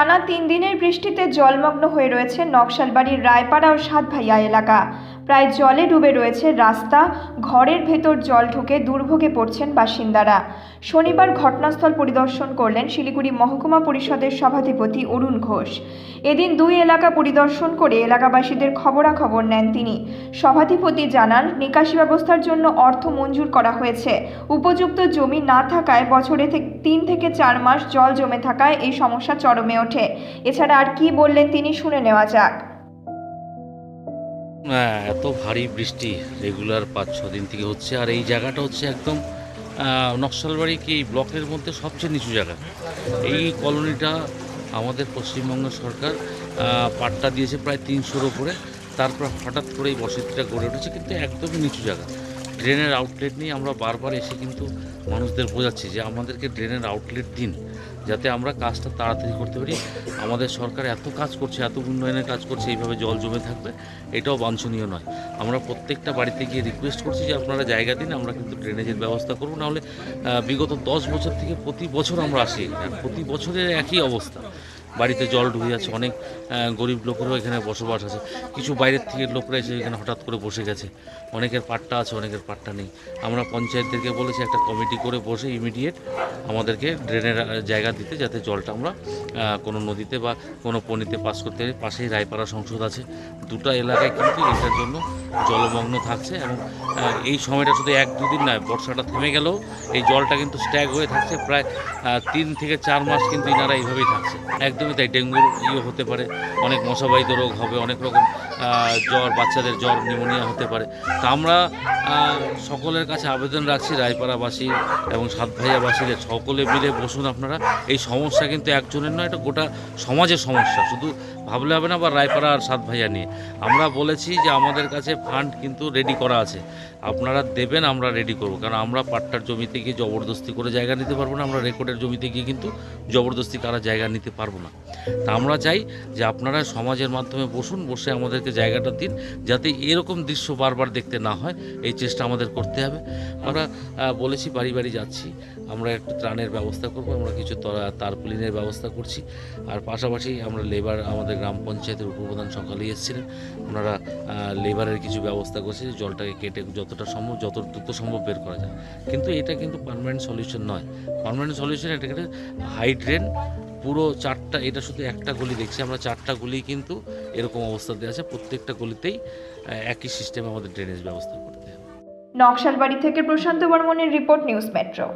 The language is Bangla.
টানা 3 দিনের বৃষ্টিতে জলমগ্ন হয়ে রয়েছে নকশালবাড়ির রায়পাড়া ও সাতভাইয়া এলাকা। প্রায় জলে ডুবে রয়েছে রাস্তা, ঘরের ভেতর জল ঢুকে দুর্ভোগে পড়ছেন বাসিন্দারা। শনিবার ঘটনাস্থল পরিদর্শন করলেন শিলিগুড়ি মহকুমা পরিষদের সভাধিপতি অরুণ ঘোষ। এদিন দুই এলাকা পরিদর্শন করে এলাকাবাসীদের খবরাখবর নেন তিনি। সভাধিপতি জানান, নিকাশি ব্যবস্থার জন্য অর্থ মঞ্জুর করা হয়েছে। উপযুক্ত জমি না থাকায় বছরে 3 থেকে 4 মাস জল জমে থাকায় এই সমস্যা চরমে ওঠে। এছাড়া আর কি বললেন তিনি শুনে নেওয়া যাক। এত ভারী বৃষ্টি রেগুলার 5-6 দিন থেকে হচ্ছে, আর এই জায়গাটা হচ্ছে একদম নকশালবাড়ি কি ব্লকের মধ্যে সবচেয়ে নিচু জায়গা। এই কলোনিটা আমাদের পশ্চিমবঙ্গ সরকার পাট্টা দিয়েছে প্রায় 300-র উপরে। তারপর হঠাৎ করে এই বসতিটা গড়ে উঠেছে, কিন্তু একদমই নিচু জায়গা। ড্রেনের আউটলেট নিয়ে আমরা বারবার এসে কিন্তু মানুষদের বোঝাচ্ছি যে আমাদেরকে ড্রেনের আউটলেট দিন, যাতে আমরা কাজটা তাড়াতাড়ি করতে পারি। আমাদের সরকার এত কাজ করছে, এত উন্নয়নের কাজ করছে, এইভাবে জল জমে থাকবে এটাও বাঞ্ছনীয় নয়। আমরা প্রত্যেকটা বাড়িতে গিয়ে রিকোয়েস্ট করছি যে আপনারা জায়গা দিন, আমরা কিন্তু ড্রেনেজের ব্যবস্থা করব। নাহলে বিগত 10 বছর থেকে প্রতি বছর আমরা আসি, আর প্রতি বছরের একই অবস্থা। বাড়িতে জল ঢুকে যাচ্ছে, অনেক গরিব লোকেরও এখানে বসবাস আছে। কিছু বাইরের থেকে লোকরা এসে এখানে হঠাৎ করে বসে গেছে। অনেকের পাট্টা আছে, অনেকের পাট্টা নেই। আমরা পঞ্চায়েতদেরকে বলেছি একটা কমিটি করে বসে ইমিডিয়েট আমাদেরকে ড্রেনের জায়গা দিতে, যাতে জলটা আমরা কোনো নদীতে বা কোনো পনিতে পাস করতে পারি। পাশেই রায়পাড়া সংসদ আছে, দুটো এলাকায় কিন্তু এটার জন্য জলমগ্ন থাকছে। এবং এই সময়টা শুধু 1-2 দিন নয়, বর্ষাটা থেমে গেলেও এই জলটা কিন্তু স্ট্যাগ হয়ে থাকছে প্রায় 3 থেকে 4 মাস কিন্তু ইনারা এইভাবেই থাকছে। একদমই তাই, ডেঙ্গুর হতে পারে, অনেক মশাবাহিত রোগ হবে, অনেক রকম জ্বর, বাচ্চাদের জ্বর, নিউমোনিয়া হতে পারে। তা আমরা সকলের কাছে আবেদন রাখছি, রায়পাড়াবাসী এবং সাতভাইয়াবাসীদের সকলে মিলে বসুন আপনারা। এই সমস্যা কিন্তু একজনের নয়, এটা গোটা সমাজের সমস্যা। শুধু ভাবলে হবে না বা রায়পাড়া আর সাতভাইয়া নিয়ে। আমরা বলেছি যে আমাদের কাছে ফান্ড কিন্তু রেডি করা আছে, আপনারা দেবেন, আমরা রেডি করব। কারণ আমরা পাট্টার জমিতে গিয়ে জবরদস্তি করে জায়গা নিতে পারবো না, আমরা রেকর্ডের জমিতে গিয়ে কিন্তু জবরদস্তি কারা জায়গা নিতে পারবো না। তা আমরা চাই যে আপনারা সমাজের মাধ্যমে বসুন, বসে আমাদেরকে জায়গাটা দিন, যাতে এরকম দৃশ্য বারবার দেখতে না হয়। এই চেষ্টা আমাদের করতে হবে। আমরা বলেছি, বাড়ি বাড়ি যাচ্ছি, আমরা একটু ত্রাণের ব্যবস্থা করব, আমরা কিছু তারপুলিনের ব্যবস্থা করছি। আর পাশাপাশি আমরা লেবার, আমাদের গ্রাম পঞ্চায়েতের উপপ্রধান সকালেই এসেছিলেন, ওনারা লেবারের কিছু ব্যবস্থা করছে যে জলটাকে কেটে যতটা সম্ভব, যত দ্রুত সম্ভব বের করা যায়। কিন্তু এটা কিন্তু পার্মানেন্ট সলিউশন নয়। পার্মানেন্ট সলিউশন এটাকে হাই ড্রেন পুরো 4টা, এটা শুধু একটা গলি দেখছি আমরা, 4টা গলি কিন্তু এরকম অবস্থাতে আছে। প্রত্যেকটা গলিতেই একই সিস্টেমে আমাদের ড্রেনেজ ব্যবস্থা করতে হবে। নকশালবাড়ি থেকে প্রশান্ত বর্মনের রিপোর্ট, নিউজ মেট্রো।